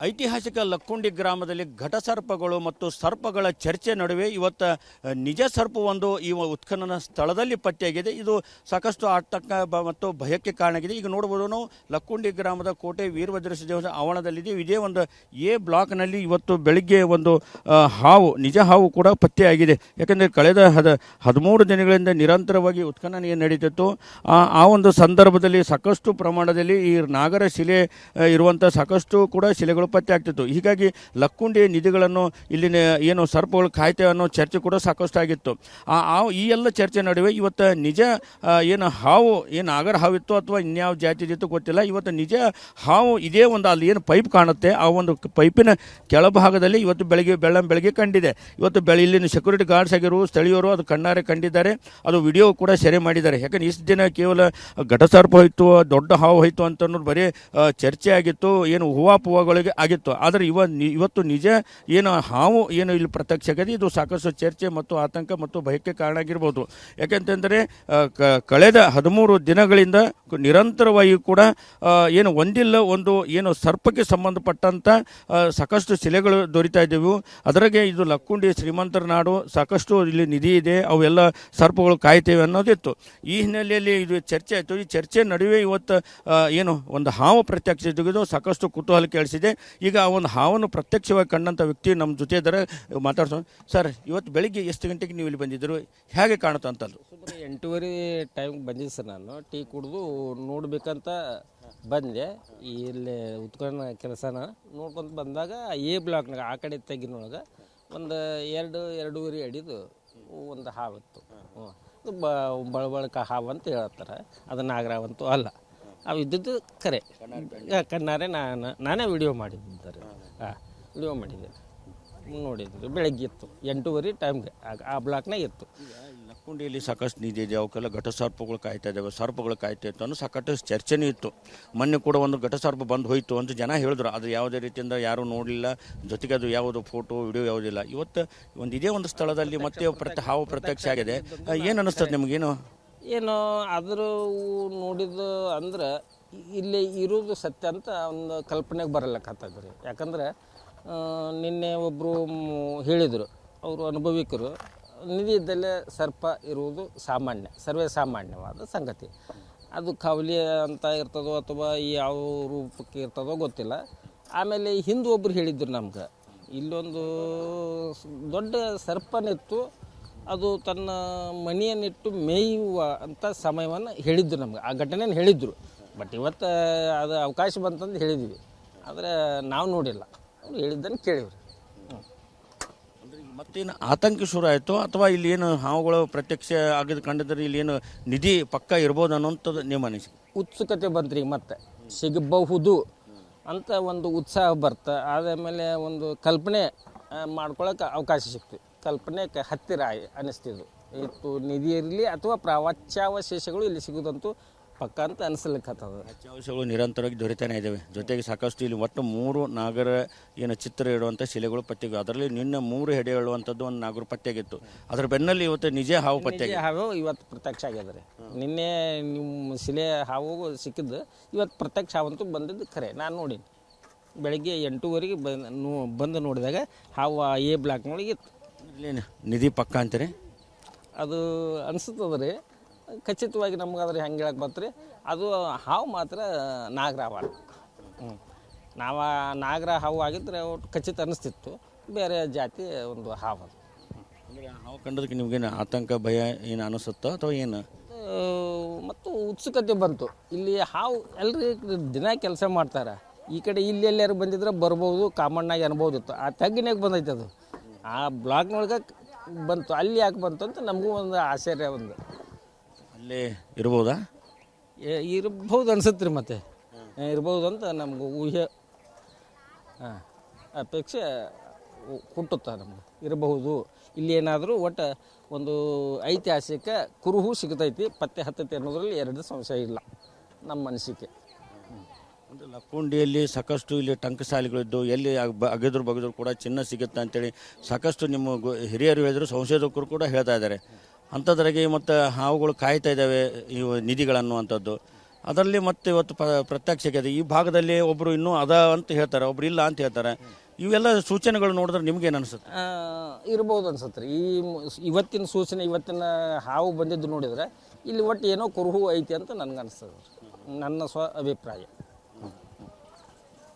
ಐತಿಹಾಸಿಕ ಲಕ್ಕುಂಡಿ ಗ್ರಾಮದಲ್ಲಿ ಘಟಸರ್ಪಗಳು ಮತ್ತು ಸರ್ಪಗಳ ಚರ್ಚೆ ನಡುವೆ ಇವತ್ತು ನಿಜ ಸರ್ಪವೊಂದು ಈ ಉತ್ಖನನ ಸ್ಥಳದಲ್ಲಿ ಪತ್ತೆಯಾಗಿದೆ. ಇದು ಸಾಕಷ್ಟು ಆತಂಕ ಮತ್ತು ಭಯಕ್ಕೆ ಕಾರಣ ಆಗಿದೆ. ಈಗ ನೋಡ್ಬೋದು ನಾವು ಲಕ್ಕುಂಡಿ ಗ್ರಾಮದ ಕೋಟೆ ವೀರಭದ್ರೇಶ್ವರ ದೇವಸ್ಥಾನ ಆವರಣದಲ್ಲಿದ್ದೀವಿ. ಇದೇ ಒಂದು ಎ ಬ್ಲಾಕ್ನಲ್ಲಿ ಇವತ್ತು ಬೆಳಿಗ್ಗೆ ಒಂದು ನಿಜ ಹಾವು ಕೂಡ ಪತ್ತೆಯಾಗಿದೆ. ಯಾಕೆಂದರೆ ಕಳೆದ 13 ದಿನಗಳಿಂದ ನಿರಂತರವಾಗಿ ಉತ್ಖನನ ಏನು ನಡೀತಿತ್ತು ಆ ಒಂದು ಸಂದರ್ಭದಲ್ಲಿ ಸಾಕಷ್ಟು ಪ್ರಮಾಣದಲ್ಲಿ ಈ ನಾಗರ ಶಿಲೆ ಇರುವಂಥ ಸಾಕಷ್ಟು ಕೂಡ ಶಿಲೆಗಳು ಪತ್ತೆ ಆಗ್ತಿತ್ತು. ಹೀಗಾಗಿ ಲಕ್ಕುಂಡಿ ನಿಧಿಗಳನ್ನು ಇಲ್ಲಿನ ಏನು ಸರ್ಪಗಳು ಕಾಯ್ತೇವೆ ಅನ್ನೋ ಚರ್ಚೆ ಕೂಡ ಸಾಕಷ್ಟು ಆಗಿತ್ತು. ಈ ಎಲ್ಲ ಚರ್ಚೆ ನಡುವೆ ಇವತ್ತು ನಿಜ ಏನು ಹಾವು ಏನು ನಾಗರ ಹಾವಿತ್ತು ಅಥವಾ ಇನ್ಯಾವ ಜಾತಿದಿತ್ತು ಗೊತ್ತಿಲ್ಲ. ಇವತ್ತು ನಿಜ ಹಾವು ಇದೇ ಒಂದು ಅಲ್ಲಿ ಏನು ಪೈಪ್ ಕಾಣುತ್ತೆ ಆ ಒಂದು ಪೈಪಿನ ಕೆಳಭಾಗದಲ್ಲಿ ಇವತ್ತು ಬೆಳಗ್ಗೆ ಕಂಡಿದೆ. ಇವತ್ತು ಇಲ್ಲಿನ ಸೆಕ್ಯೂರಿಟಿ ಗಾರ್ಡ್ಸ್ ಆಗಿರುವ ಸ್ಥಳೀಯರು ಅದು ಕಣ್ಣಾರೆ ಕಂಡಿದ್ದಾರೆ. ಅದು ವಿಡಿಯೋ ಕೂಡ ಸೆರೆ ಮಾಡಿದ್ದಾರೆ. ಯಾಕಂದ್ರೆ ಇಷ್ಟು ದಿನ ಕೇವಲ ಘಟಸರ್ಪ ಹೋಯ್ತು, ದೊಡ್ಡ ಹಾವು ಹೋಯ್ತು ಅಂತ ಅನ್ನೋದು ಬರೀ ಚರ್ಚೆ ಆಗಿತ್ತು, ಏನು ಹೂವಾಪುವಗಳಿಗೆ ಆಗಿತ್ತು. ಆದರೆ ಇವತ್ತು ನಿಜ ಏನು ಹಾವು ಏನು ಇಲ್ಲಿ ಪ್ರತ್ಯಕ್ಷ ಆಗಿದೆ, ಇದು ಸಾಕಷ್ಟು ಚರ್ಚೆ ಮತ್ತು ಆತಂಕ ಮತ್ತು ಭಯಕ್ಕೆ ಕಾರಣ ಆಗಿರ್ಬೋದು. ಯಾಕೆಂತಂದರೆ ಕಳೆದ 13 ದಿನಗಳಿಂದ ನಿರಂತರವಾಗಿ ಕೂಡ ಏನು ಒಂದಿಲ್ಲ ಒಂದು ಏನು ಸರ್ಪಕ್ಕೆ ಸಂಬಂಧಪಟ್ಟಂಥ ಸಾಕಷ್ಟು ಶಿಲೆಗಳು ದೊರೀತಾ ಇದ್ದವು. ಅದರಾಗೆ ಇದು ಲಕ್ಕುಂಡಿ ಶ್ರೀಮಂತರ ನಾಡು, ಸಾಕಷ್ಟು ಇಲ್ಲಿ ನಿಧಿ ಇದೆ, ಅವೆಲ್ಲ ಸರ್ಪಗಳು ಕಾಯ್ತೇವೆ ಅನ್ನೋದಿತ್ತು. ಈ ಹಿನ್ನೆಲೆಯಲ್ಲಿ ಇದು ಚರ್ಚೆ ಆಯಿತು. ಈ ಚರ್ಚೆ ನಡುವೆ ಇವತ್ತು ಏನು ಒಂದು ಹಾವು ಪ್ರತ್ಯಕ್ಷ ತೆಗೆದು ಸಾಕಷ್ಟು ಕುತೂಹಲ ಕೇಳಿಸಿದೆ. ಈಗ ಆ ಒಂದು ಹಾವನ್ನು ಪ್ರತ್ಯಕ್ಷವಾಗಿ ಕಂಡಂಥ ವ್ಯಕ್ತಿ ನಮ್ಮ ಜೊತೆ ಇದ್ದಾರೆ, ಮಾತಾಡ್ಸೋಣ. ಸರ್, ಇವತ್ತು ಬೆಳಿಗ್ಗೆ ಎಷ್ಟು ಗಂಟೆಗೆ ನೀವು ಇಲ್ಲಿ ಬಂದಿದ್ದರು, ಹೇಗೆ ಕಾಣುತ್ತೆ ಅಂತಲ್ಲ? 8:30 ಟೈಮ್ಗೆ ಬಂದಿದ್ದೆ ಸರ್. ನಾನು ಟೀ ಕುಡಿದು ನೋಡ್ಬೇಕಂತ ಬಂದೆ. ಇಲ್ಲಿ ಉತ್ಖನನ ಕೆಲಸನ ನೋಡ್ಕೊಂಡು ಬಂದಾಗ ಎ ಬ್ಲಾಕ್ನಾಗ ಆ ಕಡೆ ತೆಗಿನೊಳಗೆ ಒಂದು 2-2.5 ಅಡಿದು ಒಂದು ಹಾವಿತ್ತು. ಅದು ಬಳಬಳಕ ಹಾವು ಅಂತ ಹೇಳ್ತಾರೆ. ಅದು ನಾಗರಾವಂತೂ ಅಲ್ಲ, ಅವು ಇದ್ದದ್ದು ಖರೆ. ಕಣ್ಣಾರೆ ನಾನೇ ವಿಡಿಯೋ ಮಾಡಿದ್ದಾರೆ. ವಿಡಿಯೋ ಮಾಡಿದ್ದೆ, ನೋಡಿದ್ರಿ. ಬೆಳಗ್ಗೆ ಇತ್ತು 8:30 ಟೈಮ್ಗೆ ಆ ಬ್ಲಾಕ್ನಾಗ ಇತ್ತು. ಲಕ್ಕುಂಡಿಯಲ್ಲಿ ಸಾಕಷ್ಟು ನಿಧಿ ಇದೆ, ಅವಕ್ಕೆಲ್ಲ ಘಟಸರ್ಪಗಳು ಕಾಯ್ತಾ ಇದ್ದಾವೆ, ಸರ್ಪಗಳು ಕಾಯ್ತಾ ಇತ್ತು ಅನ್ನೋ ಸಾಕಷ್ಟು ಚರ್ಚೆನೂ ಇತ್ತು. ಮೊನ್ನೆ ಕೂಡ ಒಂದು ಘಟಸರ್ಪ ಬಂದು ಹೋಯಿತು ಅಂತ ಜನ ಹೇಳಿದ್ರು. ಅದು ಯಾವುದೇ ರೀತಿಯಿಂದ ಯಾರೂ ನೋಡಲಿಲ್ಲ, ಜೊತೆಗೆ ಅದು ಯಾವುದು ಫೋಟೋ ವಿಡಿಯೋ ಯಾವುದಿಲ್ಲ. ಇವತ್ತು ಇದೇ ಒಂದು ಸ್ಥಳದಲ್ಲಿ ಮತ್ತೆ ಹಾವು ಪ್ರತ್ಯಕ್ಷ ಆಗಿದೆ. ಏನು ಅನ್ನಿಸ್ತದೆ ನಿಮಗೇನು? ಏನು ಆದರೂ ನೋಡಿದ್ದು ಅಂದ್ರೆ ಇಲ್ಲಿ ಇರೋದು ಸತ್ಯ ಅಂತ ಒಂದು ಕಲ್ಪನೆಗೆ ಬರಲಕ್ಕತ್ತದ್ರಿ. ಯಾಕಂದ್ರೆ ನಿನ್ನೆ ಒಬ್ಬರು ಹೇಳಿದರು, ಅವರು ಅನುಭವಿಕರು, ನಿಧಿ ಇದ್ದಲ್ಲೇ ಸರ್ಪ ಇರುವುದು ಸರ್ವೇ ಸಾಮಾನ್ಯವಾದ ಸಂಗತಿ. ಅದು ಕವಲಿ ಅಂತ ಇರ್ತದೋ ಅಥವಾ ಯಾವ ರೂಪಕ್ಕೆ ಇರ್ತದೋ ಗೊತ್ತಿಲ್ಲ. ಆಮೇಲೆ ಹಿಂದೆ ಒಬ್ಬರು ಹೇಳಿದ್ರು ನಮ್ಗೆ, ಇಲ್ಲೊಂದು ದೊಡ್ಡ ಸರ್ಪನಿತ್ತು, ಅದು ತನ್ನ ಮಣಿಯನ್ನಿಟ್ಟು ಮೇಯುವ ಅಂತ ಸಮಯವನ್ನು ಹೇಳಿದ್ರು ನಮ್ಗೆ. ಆ ಘಟನೆಯನ್ನು ಹೇಳಿದ್ರು. ಬಟ್ ಇವತ್ತು ಅದು ಅವಕಾಶ ಬಂತಂದು ಹೇಳಿದ್ವಿ, ಆದರೆ ನಾವು ನೋಡಿಲ್ಲ. ಅವ್ರು ಹೇಳಿದ್ದನ್ನು ಕೇಳಿವ್ರಿ. ಮತ್ತೇನು ಆತಂಕ ಶುರು ಆಯಿತು ಅಥವಾ ಇಲ್ಲಿ ಏನು ಹಾವುಗಳು ಪ್ರತ್ಯಕ್ಷ ಆಗಿದ್ದು ಕಂಡಿದ್ರೆ ಇಲ್ಲಿ ಏನು ನಿಧಿ ಪಕ್ಕ ಇರ್ಬೋದು ಅನ್ನೋಂಥದ್ದು ನಿಮ್ಮ ಅನಿಸಿಕೆ? ಉತ್ಸುಕತೆ ಬಂತ್ರಿ, ಮತ್ತೆ ಸಿಗಬಹುದು ಅಂತ ಒಂದು ಉತ್ಸಾಹ ಬರ್ತ. ಆದಮೇಲೆ ಒಂದು ಕಲ್ಪನೆ ಮಾಡ್ಕೊಳಕ್ಕೆ ಅವಕಾಶ ಸಿಕ್ತು. ಕಲ್ಪನೆಗೆ ಹತ್ತಿರ ಅನ್ನಿಸ್ತಿದ್ದು ಇತ್ತು. ನಿಧಿ ಇರಲಿ ಅಥವಾ ಪ್ರಾಚ್ಯಾವಶೇಷಗಳು ಇಲ್ಲಿ ಸಿಗೋದಂತೂ ಪಕ್ಕ ಅಂತ ಅನಿಸ್ಲಿಕ್ಕತ್ತದ. ಪ್ರಾಚ್ಯಾವಶೇಷಗಳು ನಿರಂತರವಾಗಿ ದೊರೆತಾನೆ ಇದ್ದಾವೆ. ಜೊತೆಗೆ ಸಾಕಷ್ಟು ಇಲ್ಲಿ ಒಟ್ಟು 3 ನಾಗರ ಏನು ಚಿತ್ರ ಇಡುವಂಥ ಶಿಲೆಗಳು ಪತ್ತೆಗೆ. ಅದರಲ್ಲಿ ನಿನ್ನೆ 3 ಹೆಡೆ ಹೇಳುವಂಥದ್ದು ಒಂದು ನಾಗರ ಪತ್ತೆಯಾಗಿತ್ತು. ಅದರ ಬೆನ್ನಲ್ಲಿ ಇವತ್ತು ನಿಜ ಹಾವು ಪತ್ತೆ ಹಾವು ಇವತ್ತು ಪ್ರತ್ಯಕ್ಷ ಆಗ್ಯದ. ನಿನ್ನೆ ನಿಮ್ಮ ಶಿಲೆ ಹಾವು ಸಿಕ್ಕಿದ್ದು, ಇವತ್ತು ಪ್ರತ್ಯಕ್ಷ ಹಾವಂತೂ ಬಂದಿದ್ದು ಖರೆ. ನಾನು ನೋಡೀನಿ ಬೆಳಗ್ಗೆ 8:30ಗೆ ಬಂದು ನೋಡಿದಾಗ ಹಾವು ಎ ಬ್ಲಾಕ್ನೊಳಗೆ ಇತ್ತು. ನಿಧಿ ಪಕ್ಕ ಅಂತೀರಿ? ಅದು ಅನಿಸ್ತದ್ರಿ. ಖಚಿತವಾಗಿ ನಮ್ಗಾದ್ರೆ ಹೆಂಗೆ ಹೇಳಕ್ಕೆ ಬರ್ತೀರಿ, ಅದು ಹಾವು ಮಾತ್ರ ನಾಗರ ಹಾವು. ನಾಗರ ಹಾವು ಆಗಿದ್ರೆ ಖಚಿತ ಅನ್ನಿಸ್ತಿತ್ತು. ಬೇರೆ ಜಾತಿ ಒಂದು ಹಾವು. ಅದು ಹಾವು ಕಂಡದಕ್ಕೆ ನಿಮಗೇನು ಆತಂಕ ಭಯ ಏನು ಅನಿಸುತ್ತೋ ಅಥವಾ ಏನು? ಮತ್ತು ಉತ್ಸುಕತೆ ಬಂತು. ಇಲ್ಲಿ ಹಾವು ಎಲ್ಲರೂ ದಿನ ಕೆಲಸ ಮಾಡ್ತಾರೆ. ಈ ಕಡೆ ಇಲ್ಲಿ ಎಲ್ಲಾರು ಬಂದಿದ್ರೆ ಬರ್ಬೋದು, ಕಾಮಣ್ಣಾಗಿ ಅನ್ಬೋದಿತ್ತು. ಆ ತಗ್ಗಿನಾಗ ಬಂದೈತೆ ಅದು. ಆ ಬ್ಲಾಕ್ನೊಳಗೆ ಬಂತು. ಅಲ್ಲಿ ಯಾಕೆ ಬಂತು ಅಂತ ನಮಗೂ ಒಂದು ಆಶ್ಚರ್ಯ. ಒಂದು ಅಲ್ಲೇ ಇರ್ಬೋದಾ? ಇರ್ಬೋದು ಅನ್ಸುತ್ತೆ ರೀ. ಮತ್ತೆ ಇರ್ಬೋದು ಅಂತ ನಮ್ಗೆ ಊಹೆ ಅಪೇಕ್ಷೆ ಹುಟ್ಟುತ್ತಾ ನಮ್ಗೆ. ಇರಬಹುದು ಇಲ್ಲಿ ಏನಾದರೂ ಒಟ್ಟು ಒಂದು ಐತಿಹಾಸಿಕ ಕುರುಹು ಸಿಗ್ತೈತಿ, ಪತ್ತೆ ಹತ್ತೈತಿ ಅನ್ನೋದ್ರಲ್ಲಿ 2 ಸಂಶಯ ಇಲ್ಲ ನಮ್ಮ ಅನಿಸಿಕೆ. ಲಕ್ಕುಂಡಿಯಲ್ಲಿ ಸಾಕಷ್ಟು ಇಲ್ಲಿ ಟಂಕಸಾಲೆಗಳಿದ್ದು, ಎಲ್ಲಿ ಅಗೆದ್ರು ಕೂಡ ಚಿನ್ನ ಸಿಗುತ್ತೆ ಅಂತೇಳಿ ಸಾಕಷ್ಟು ನಿಮ್ಮ ಹಿರಿಯರು ಹೇಳಿದ್ರು, ಸಂಶೋಧಕರು ಕೂಡ ಹೇಳ್ತಾ ಇದ್ದಾರೆ. ಅಂಥದ್ರಾಗೆ ಮತ್ತು ಹಾವುಗಳು ಕಾಯ್ತಾ ಇದ್ದಾವೆ ಇವು ನಿಧಿಗಳನ್ನುವಂಥದ್ದು. ಅದರಲ್ಲಿ ಮತ್ತೆ ಇವತ್ತು ಪ್ರತ್ಯಕ್ಷ ಆಗಿದೆ. ಈ ಭಾಗದಲ್ಲಿ ಒಬ್ಬರು ಇನ್ನೂ ಅದ ಅಂತ ಹೇಳ್ತಾರೆ, ಒಬ್ರು ಇಲ್ಲ ಅಂತ ಹೇಳ್ತಾರೆ. ಇವೆಲ್ಲ ಸೂಚನೆಗಳು ನೋಡಿದ್ರೆ ನಿಮ್ಗೆ ಏನು ಅನಿಸುತ್ತೆ? ಇರ್ಬೋದು ಅನ್ಸತ್ತೆ ರೀ. ಇವತ್ತಿನ ಸೂಚನೆ, ಇವತ್ತಿನ ಹಾವು ಬಂದಿದ್ದು ನೋಡಿದ್ರೆ ಇಲ್ಲಿ ಒಟ್ಟು ಏನೋ ಕುರುಹು ಐತಿ ಅಂತ ನನಗೆ ಅನಿಸ್ತದೆ, ನನ್ನ ಅಭಿಪ್ರಾಯ.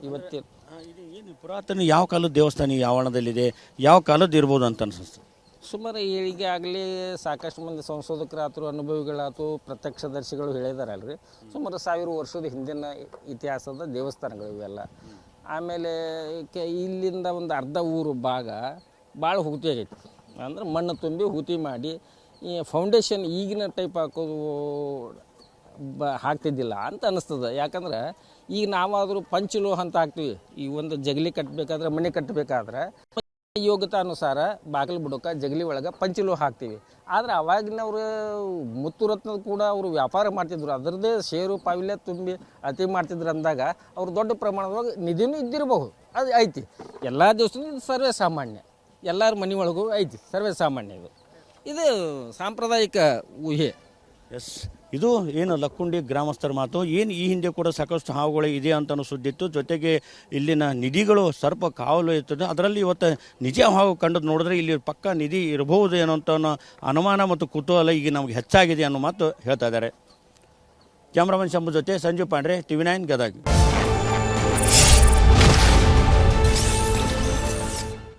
ಇವತ್ತಿನ ಇದು ಏನು ಪುರಾತನ ಯಾವ ಕಾಲದ ದೇವಸ್ಥಾನ ಈ ಆವರಣದಲ್ಲಿದೆ, ಯಾವ ಕಾಲದ್ದು ಇರ್ಬೋದು ಅಂತ ಅನಿಸುತ್ತೆ? ಸುಮಾರು ಈಗ ಆಗಲಿ ಸಾಕಷ್ಟು ಮಂದಿ ಸಂಶೋಧಕರಾತು, ಅನುಭವಿಗಳಾತು, ಪ್ರತ್ಯಕ್ಷದರ್ಶಿಗಳು ಹೇಳಿದಾರಲ್ರಿ, ಸುಮಾರು 1000 ವರ್ಷದ ಹಿಂದಿನ ಇತಿಹಾಸದ ದೇವಸ್ಥಾನಗಳು ಇವೆಲ್ಲ. ಆಮೇಲೆ ಇಲ್ಲಿಂದ ಒಂದು ಅರ್ಧ ಊರು ಭಾಗ ಭಾಳ ಹೂತಿ ಆಗೈತಿ, ಅಂದ್ರೆ ಮಣ್ಣು ತುಂಬಿ ಹೂತಿ ಮಾಡಿ ಈ ಫೌಂಡೇಶನ್ ಈಗಿನ ಟೈಪ್ ಹಾಕೋದು ಹಾಕ್ತಿದ್ದಿಲ್ಲ ಅಂತ ಅನ್ನಿಸ್ತದೆ. ಯಾಕಂದ್ರೆ ಈಗ ನಾವಾದರೂ ಪಂಚಲೋಹ ಅಂತ ಹಾಕ್ತೀವಿ. ಈ ಒಂದು ಜಗಲಿ ಕಟ್ಟಬೇಕಾದ್ರೆ, ಮನೆ ಕಟ್ಟಬೇಕಾದ್ರೆ ಯೋಗ್ಯತಾನುಸಾರ ಬಾಗಿಲು ಬಿಡೋಕೆ ಜಗಲಿ ಒಳಗೆ ಪಂಚಲೋಹ ಹಾಕ್ತೀವಿ. ಆದರೆ ಅವಾಗಿನವರು ಮುತ್ತು ರತ್ನದ ಕೂಡ ಅವರು ವ್ಯಾಪಾರ ಮಾಡ್ತಿದ್ರು, ಅದರದ್ದೇ ಷೇರು ಪಾವಿಲ್ಯ ತುಂಬಿ ಅತಿ ಮಾಡ್ತಿದ್ರು ಅಂದಾಗ ಅವ್ರು ದೊಡ್ಡ ಪ್ರಮಾಣದೊಳಗೆ ನಿಧಿನೂ ಇದ್ದಿರಬಹುದು. ಅದು ಐತಿ ಎಲ್ಲ ದಿವಸನೂ. ಇದು ಸರ್ವೇ ಸಾಮಾನ್ಯ, ಎಲ್ಲರ ಮನೆ ಒಳಗೂ ಐತಿ, ಸರ್ವೇ ಸಾಮಾನ್ಯ. ಇದು ಸಾಂಪ್ರದಾಯಿಕ ಊಹೆ. ಎಸ್, ಇದು ಏನು ಲಕ್ಕುಂಡಿ ಗ್ರಾಮಸ್ಥರ ಮಾತು. ಏನು ಈ ಹಿಂದೆ ಕೂಡ ಸಾಕಷ್ಟು ಹಾವುಗಳು ಇದೆ ಅಂತಲೂ ಸುದ್ದಿತ್ತು. ಜೊತೆಗೆ ಇಲ್ಲಿನ ನಿಧಿಗಳು ಸರ್ಪ ಕಾವಲು ಇರ್ತದೆ. ಅದರಲ್ಲಿ ಇವತ್ತು ನಿಜ ಹಾವು ಕಂಡದ್ದು ನೋಡಿದ್ರೆ ಇಲ್ಲಿ ಪಕ್ಕ ನಿಧಿ ಇರಬಹುದು ಏನೋ ಅಂತ ಅನುಮಾನ ಮತ್ತು ಕುತೂಹಲ ಈಗ ನಮಗೆ ಹೆಚ್ಚಾಗಿದೆ ಅನ್ನೋ ಮಾತು ಹೇಳ್ತಾ ಇದ್ದಾರೆ. ಕ್ಯಾಮ್ರಾಮನ್ ಶಂಭು ಜೊತೆ ಸಂಜೀವ್ ಪಾಂಡ್ರೆ, TV9 ಗದಗ.